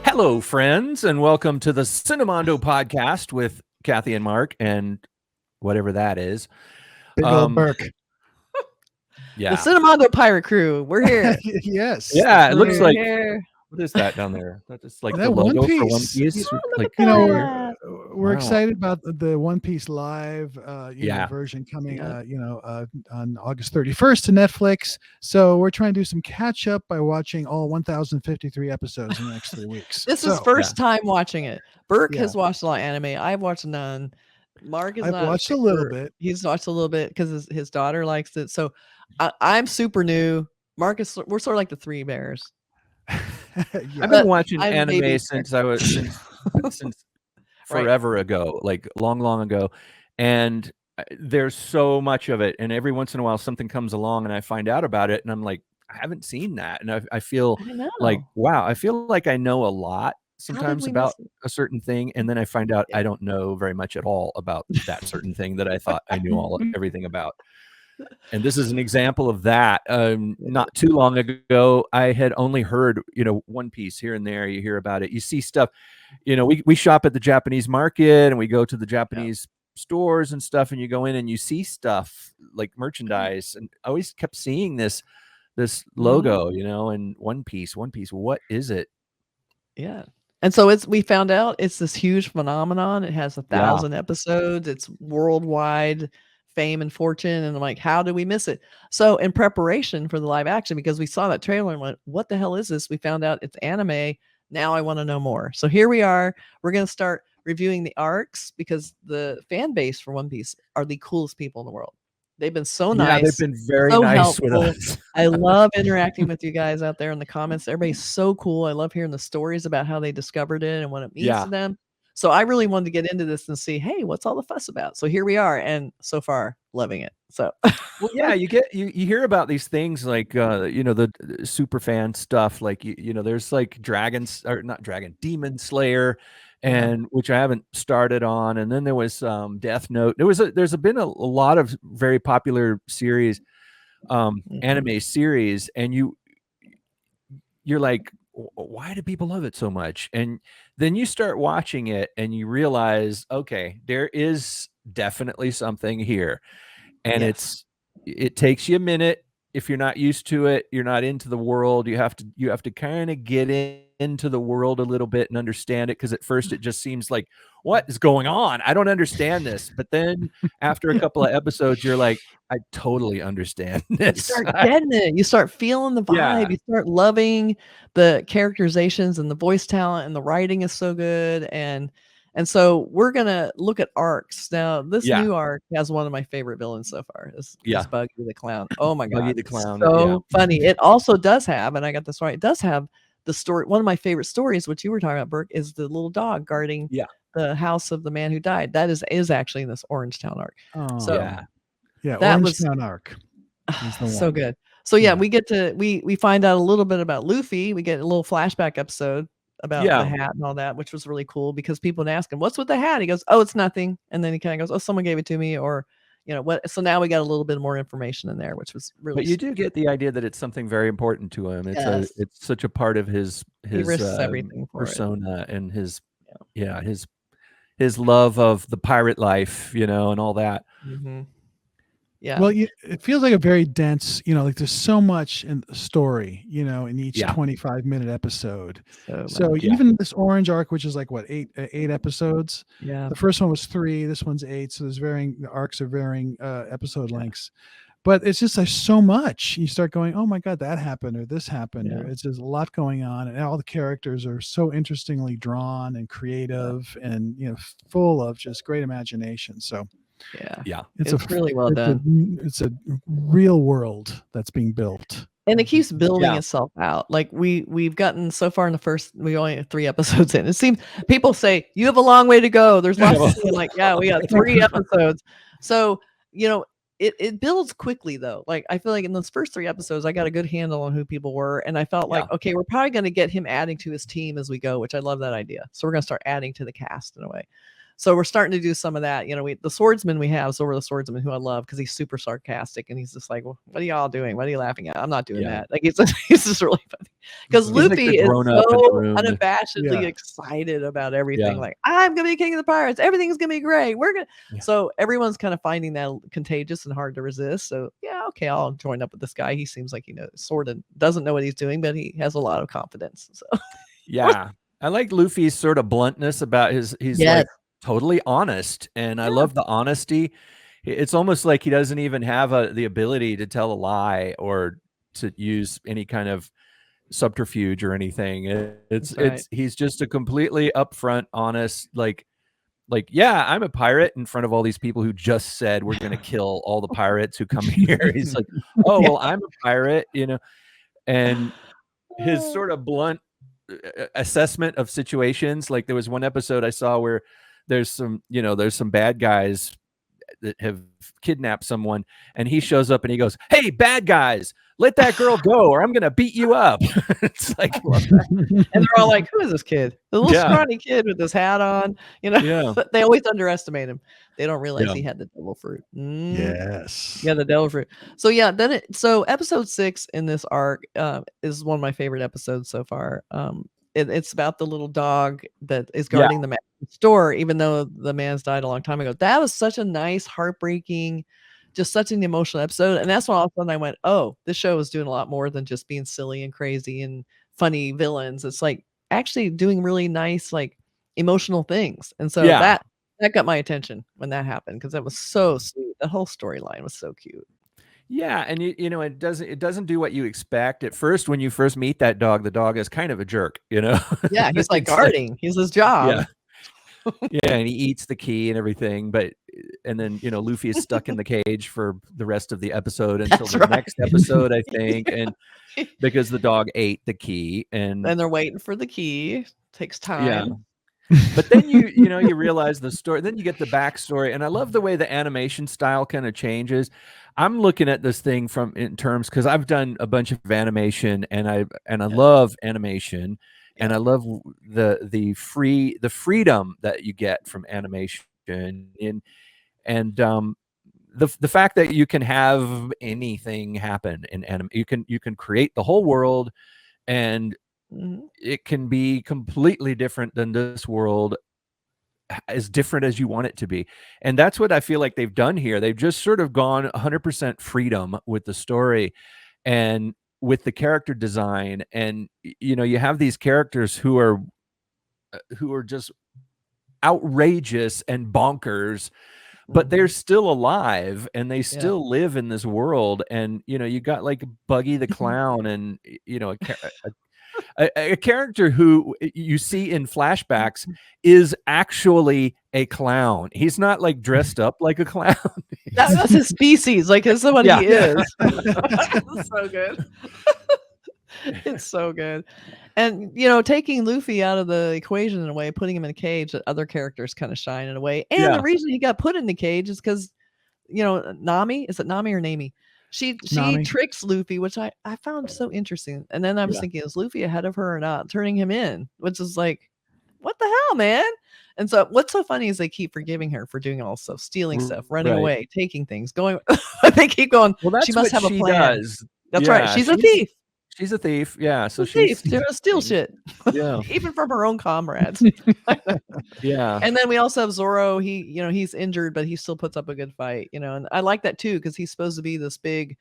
Hello, friends, and welcome to the Cinemondo podcast with Kathy and Mark and whatever that is. Big old Burke. Yeah. The Cinemondo Pirate Crew. We're here. Yes. Yeah, it looks like here. what is that down there? That's like That the logo One for One Piece. Piece. Oh, look Like, at You know, that. we're Wow. excited about the One Piece live Yeah. version coming Yeah. on August 31st to Netflix. So we're trying to do some catch up by watching all 1053 episodes in the next 3 weeks. This is So, first time watching it. Burke Yeah. has watched a lot of anime. I've watched none. Mark is I've not watched a little super- bit. He's watched a little bit because his daughter likes it. So I'm super new. Mark is. We're sort of like the Three Bears. Yeah. I've But been watching I'm anime maybe- since I was since Right. forever ago, like long ago, and there's so much of it. And every once in a while, something comes along, and I find out about it, and I'm like, I haven't seen that, and I feel I know. like, wow, I feel like I know a lot sometimes we about miss it? a certain thing, and then I find out Yeah. I don't know very much at all about that certain thing that I thought I knew everything about. And this is an example of that. Not too long ago, I had only heard, One Piece here and there. You hear about it. You see stuff. We shop at the Japanese market, and we go to the Japanese stores and stuff, and you go in and you see stuff like merchandise. And I always kept seeing this logo, and One Piece. What is it? Yeah. And so we found out it's this huge phenomenon. It has 1,000 episodes. It's worldwide fame and fortune. And I'm like, how did we miss it? So in preparation for the live action, because we saw that trailer and went, what the hell is this? We found out it's anime. Now I want to know more. So here we are. We're going to start reviewing the arcs because the fan base for One Piece are the coolest people in the world. They've been so nice. Yeah, they've been very so nice with helpful. us. I love interacting with you guys out there in the comments. Everybody's so cool. I love hearing the stories about how they discovered it and what it means Yeah. to them. So I really wanted to get into this and see, hey, what's all the fuss about? So here we are, and so far loving it. So Well, yeah, you hear about these things like the super fan stuff, like there's like Demon Slayer, and which I haven't started on, and then there was Death Note. There's been a lot of very popular series, anime series, and you're like, why do people love it so much? And then you start watching it and you realize, okay, there is definitely something here. And Yes. it takes you a minute. If you're not used to it, you're not into the world, you have to kind of get into the world a little bit and understand it, because at first it just seems like, what is going on? I don't understand this. But then after a couple of episodes, you're like, I totally understand You this. start getting it. You start feeling the vibe. Yeah. You start loving the characterizations and the voice talent, and the writing is so good. And so we're gonna look at arcs now. This Yeah. new arc has one of my favorite villains so far. Is Buggy the Clown. Oh my Buggy god, the it's Clown, so funny. It also does have, and I got this right. It does have the story. One of my favorite stories, which you were talking about, Burke, is the little dog guarding the house of the man who died. That is actually in this Orangetown arc. Oh, So yeah, that was- Orangetown arc. He's the so one. good. So we get to we find out a little bit about Luffy. We get a little flashback episode about the hat and all that, which was really cool because people would ask him, "What's with the hat?" He goes, "Oh, it's nothing." And then he kind of goes, "Oh, someone gave it to me," or what. So now we got a little bit more information in there, which was really. But you do get the idea that it's something very important to him. It's such a part of his he risks everything for persona and his his love of the pirate life, and all that. Mm-hmm. Yeah. Well, it feels like a very dense, like there's so much in the story, in each 25-minute episode. So even this Orange arc, which is like what, eight episodes. Yeah. The first one was 3. This one's 8. So the arcs are varying episode lengths. But it's just there's so much. You start going, oh my God, that happened or this happened. Or it's just a lot going on, and all the characters are so interestingly drawn and creative, and full of just great imagination. So. Yeah, it's really well done. It's a real world that's being built, and it keeps building itself out. Like we've gotten so far in the first, we only have 3 episodes in. It seems people say you have a long way to go. There's lots to see. Like, we got 3 episodes. So it builds quickly though. Like I feel like in those first 3 episodes, I got a good handle on who people were, and I felt like, okay, we're probably going to get him adding to his team as we go, which I love that idea. So we're going to start adding to the cast in a way. So we're starting to do some of that. The swordsman we have, Zora the swordsman, who I love because he's super sarcastic and he's just like, well, what are y'all doing? What are you laughing at? I'm not doing that. Like he's just really funny because He's like Luffy the is grown up in the so room. unabashedly excited about everything. Yeah. Like, I'm gonna be king of the pirates. Everything's gonna be great. We're gonna. Yeah. So everyone's kind of finding that contagious and hard to resist. So yeah, okay, I'll join up with this guy. He seems like he knows, sort of doesn't know what he's doing, but he has a lot of confidence. So yeah, I like Luffy's sort of bluntness about he's like totally honest, and I love the honesty. It's almost like he doesn't even have the ability to tell a lie or to use any kind of subterfuge or anything. He's just a completely upfront, honest, like, yeah, I'm a pirate in front of all these people who just said we're gonna kill all the pirates who come here. He's like, oh well, I'm a pirate, and his sort of blunt assessment of situations. Like there was one episode I saw where there's some bad guys that have kidnapped someone, and he shows up and he goes, hey, bad guys, let that girl go or I'm gonna beat you up. It's like, and they're all like, who is this kid? The little scrawny kid with his hat on, They always underestimate him. They don't realize he had the devil fruit. Yes. Yeah, the devil fruit. So yeah, so episode 6 in this arc is one of my favorite episodes so far. It's about the little dog that is guarding the store, even though the man's died a long time ago. That was such a nice, heartbreaking, just such an emotional episode. And that's when all of a sudden I went, oh, this show is doing a lot more than just being silly and crazy and funny villains. It's like actually doing really nice, like emotional things. And so that got my attention when that happened because that was so sweet. The whole storyline was so cute. Yeah, and it doesn't do what you expect at first. When you first meet that dog, the dog is kind of a jerk, Yeah, he's like guarding. He's his job. Yeah, and he eats the key and everything, and then Luffy is stuck in the cage for the rest of the episode until the next episode, I think, and because the dog ate the key, and they're waiting for the key. Takes time. Yeah. But then you realize the story, then you get the backstory, and I love the way the animation style kind of changes. I'm looking at this thing in terms because I've done a bunch of animation, and I love animation, and I love the freedom that you get from animation, and the fact that you can have anything happen in anime. You can create the whole world, and it can be completely different than this world, as different as you want it to be. And that's what I feel like they've done here. They've just sort of gone 100% freedom with the story and with the character design. And, you have these characters who are just outrageous and bonkers, but they're still alive and they still live in this world. And, you got like Buggy the Clown and, a character who you see in flashbacks is actually a clown. He's not like dressed up like a clown. That's his species. Like that's what he is. It's so good. It's so good. And taking Luffy out of the equation in a way, putting him in a cage that other characters kind of shine in a way. And the reason he got put in the cage is because Nami, is it Nami or Nami? She tricks Luffy, which I found so interesting. And then I was thinking, is Luffy ahead of her or not? Turning him in, which is like, what the hell, man? And so what's so funny is they keep forgiving her for doing all stuff, stealing stuff, running away, taking things, going. They keep going. Well, that's she must have a plan. Does. That's right. She's a thief. She's a thief. Yeah. So she's gonna steal shit. Yeah. Even from her own comrades. Yeah. And then we also have Zoro. He's injured, but he still puts up a good fight, and I like that too, because he's supposed to be this big,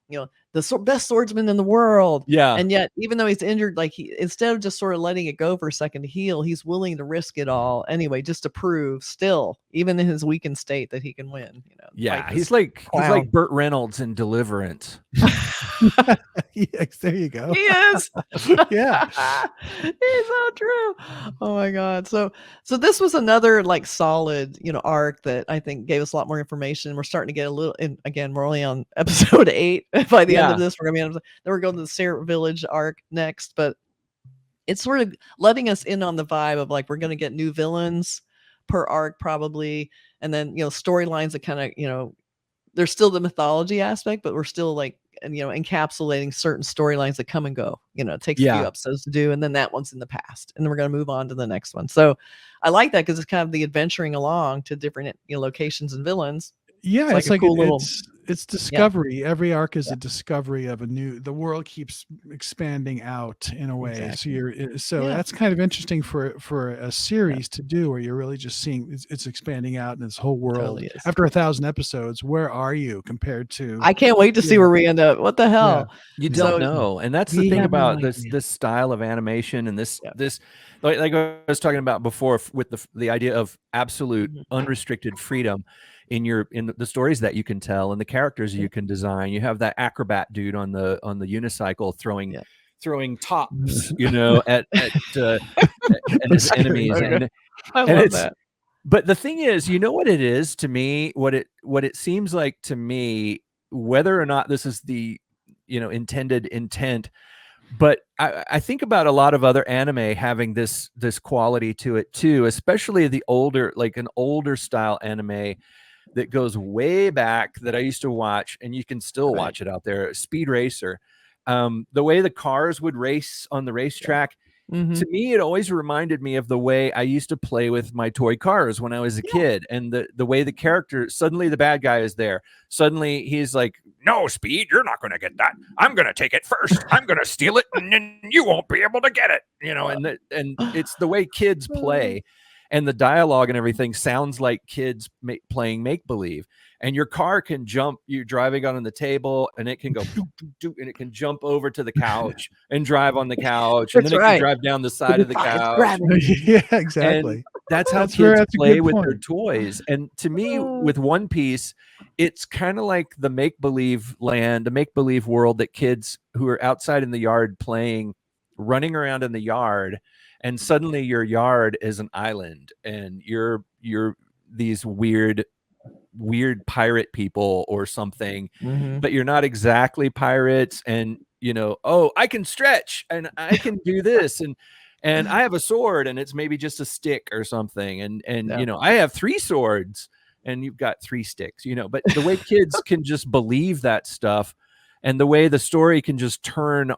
the best swordsman in the world. Yeah. And yet, even though he's injured, like instead of just sort of letting it go for a second to heal, he's willing to risk it all anyway, just to prove still, even in his weakened state, that he can win. Yeah. He's like Burt Reynolds in Deliverance. Yes, there you go. He is. Yeah. He's so true. Oh my God. So this was another like solid, arc that I think gave us a lot more information. We're starting to get a little, and again, we're only on episode 8. By the end of this, we're going to the Syrup Village arc next, but it's sort of letting us in on the vibe of like, we're going to get new villains per arc probably. And then, storylines that kind of, there's still the mythology aspect, but we're still like, and encapsulating certain storylines that come and go. It takes a few episodes to do, and then that one's in the past, and then we're going to move on to the next one. So I like that because it's kind of the adventuring along to different locations and villains. Yeah, it's like a cool little. It's discovery. Yeah. Every arc is a discovery of the world keeps expanding out in a way. Exactly. So that's kind of interesting for a series to do, where you're really just seeing it's expanding out in this whole world. Totally after 1,000 episodes, where are you compared to? I can't wait to see where we end up. What the hell? Yeah. You don't know. And that's the thing about this style of animation and this like I was talking about before with the idea of absolute unrestricted freedom in the stories that you can tell and the characters you can design. You have that acrobat dude on the unicycle throwing tops, at his enemies. And I love that. But the thing is, you know what it is to me, what it seems like to me, whether or not this is the intended intent, but I think about a lot of other anime having this quality to it too, especially the older, like an older style anime that goes way back that I used to watch, and you can still watch it out there. Speed Racer, the way the cars would race on the racetrack. To me, it always reminded me of the way I used to play with my toy cars when I was a kid, and the way the character, suddenly the bad guy is there. Suddenly he's like, "No, Speed, you're not going to get that. I'm going to take it first. I'm going to steal it, and then you won't be able to get it." And it's the way kids play, and the dialogue and everything sounds like kids playing make-believe. And your car can jump, you're driving on the table, and it can go doo, doo, doo, and it can jump over to the couch and drive on the couch, and then it can drive down the side of the couch. Yeah, exactly. And that's how kids play with their toys. And to me, with One Piece, it's kind of like the make-believe land, the make-believe world that kids who are outside in the yard playing, running around in the yard, and suddenly your yard is an island, and you're these weird pirate people or something, but you're not exactly pirates. And I can stretch and I can do this, and I have a sword, and it's maybe just a stick or something, and I have 3 swords and you've got 3 sticks, but the way kids can just believe that stuff, and the way the story can just turn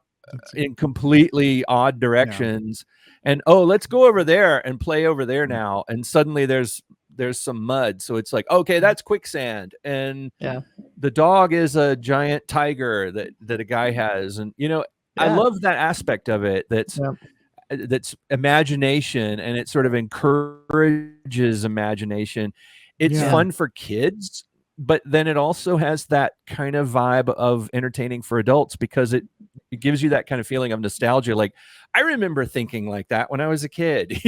in completely odd directions, and let's go over there and play over there now, and suddenly there's some mud, so it's like, okay, that's quicksand, and the dog is a giant tiger that a guy has, and I love that aspect of it. That's imagination, and it sort of encourages imagination. It's fun for kids, but then it also has that kind of vibe of entertaining for adults, because it gives you that kind of feeling of nostalgia. Like, I remember thinking like that when I was a kid.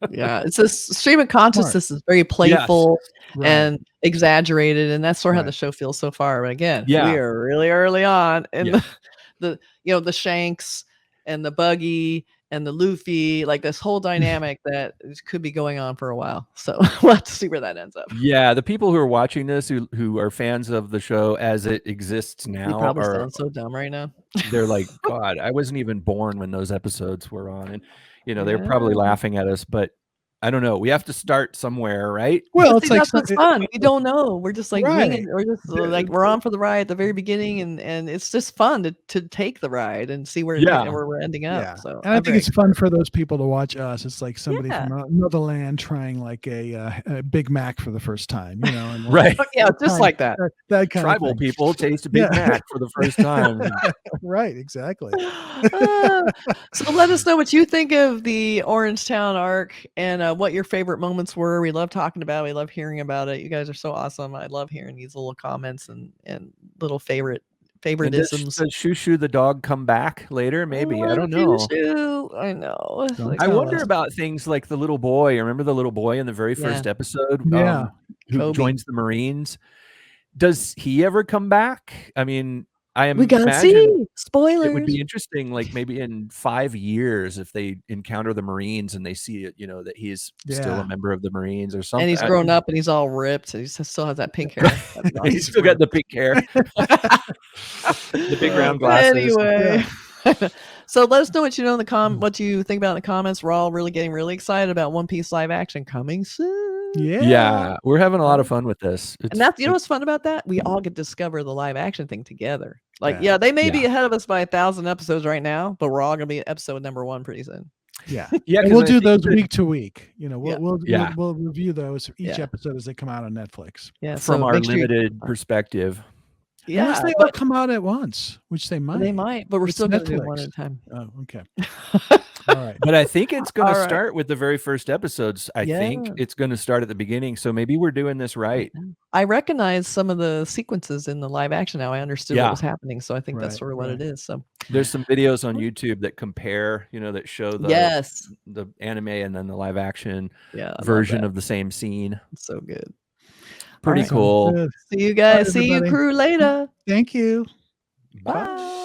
It's a stream of consciousness is very playful and exaggerated, and that's sort of how the show feels so far. But again, we are really early on, and the Shanks and the Buggy and the Luffy, like this whole dynamic that could be going on for a while. So we'll have to see where that ends up. Yeah, the people who are watching this, who are fans of the show as it exists now, probably sound so dumb right now. They're like, God, I wasn't even born when those episodes were on, and they're probably laughing at us, but I don't know. We have to start somewhere, right? Well, it's like that's what's fun. We don't know. We're just like winging. We're just like, we're on for the ride at the very beginning, and it's just fun to take the ride and see where we're ending up. Yeah. So, and I think it's fun for those people to watch us. It's like somebody from another land trying like a Big Mac for the first time, and right? Just like that. That kind tribal of thing. People taste a Big Mac for the first time. Right, exactly. So let us know what you think of the Orangetown arc, and what your favorite moments were. We love talking about it. We love hearing about it. You guys are so awesome. I love hearing these little comments and little favoritisms. Does Shoo the dog come back later? Maybe. I don't know. I know. I wonder about things like the little boy. Remember the little boy in the very first episode? Who joins the Marines? Does he ever come back? I mean, we gotta see. Spoilers. It would be interesting, like maybe in 5 years, if they encounter the Marines and they see it, that he's still a member of the Marines or something. And he's grown up and he's all ripped. And he still has that pink hair. He's still got the pink hair, the big round glasses. Anyway, so let us know what you know in what you think about in the comments. We're all really getting really excited about One Piece live action coming soon. Yeah, we're having a lot of fun with this. And that's, you know what's fun about that? We all get to discover the live action thing together. Like, Yeah. they may be ahead of us by 1,000 episodes right now, but we're all gonna be at episode number 1 pretty soon. Yeah. Yeah, And 'cause we'll I do think those that- week to week. You know, Yeah. we'll review those each Yeah. episode as they come out on Netflix. Yeah, from so our make sure limited perspective. Unless they all come out at once, which they might. they might, but we're It's still gonna do one Netflix. at a time. Oh, okay. All right. But I think it's gonna All right. start with the very first episodes. I think Yeah. it's gonna start at the beginning, so maybe we're doing this right. I recognize some of the sequences in the live action now. I understood what was happening, so I think that's Right, sort of what it is. So There's some videos on YouTube that compare, that show the yes, the anime and then the live action I love version that. of the same scene. It's so good. Pretty right. cool. Good. See you guys. See you everybody. crew later. Thank you. Bye. Bye.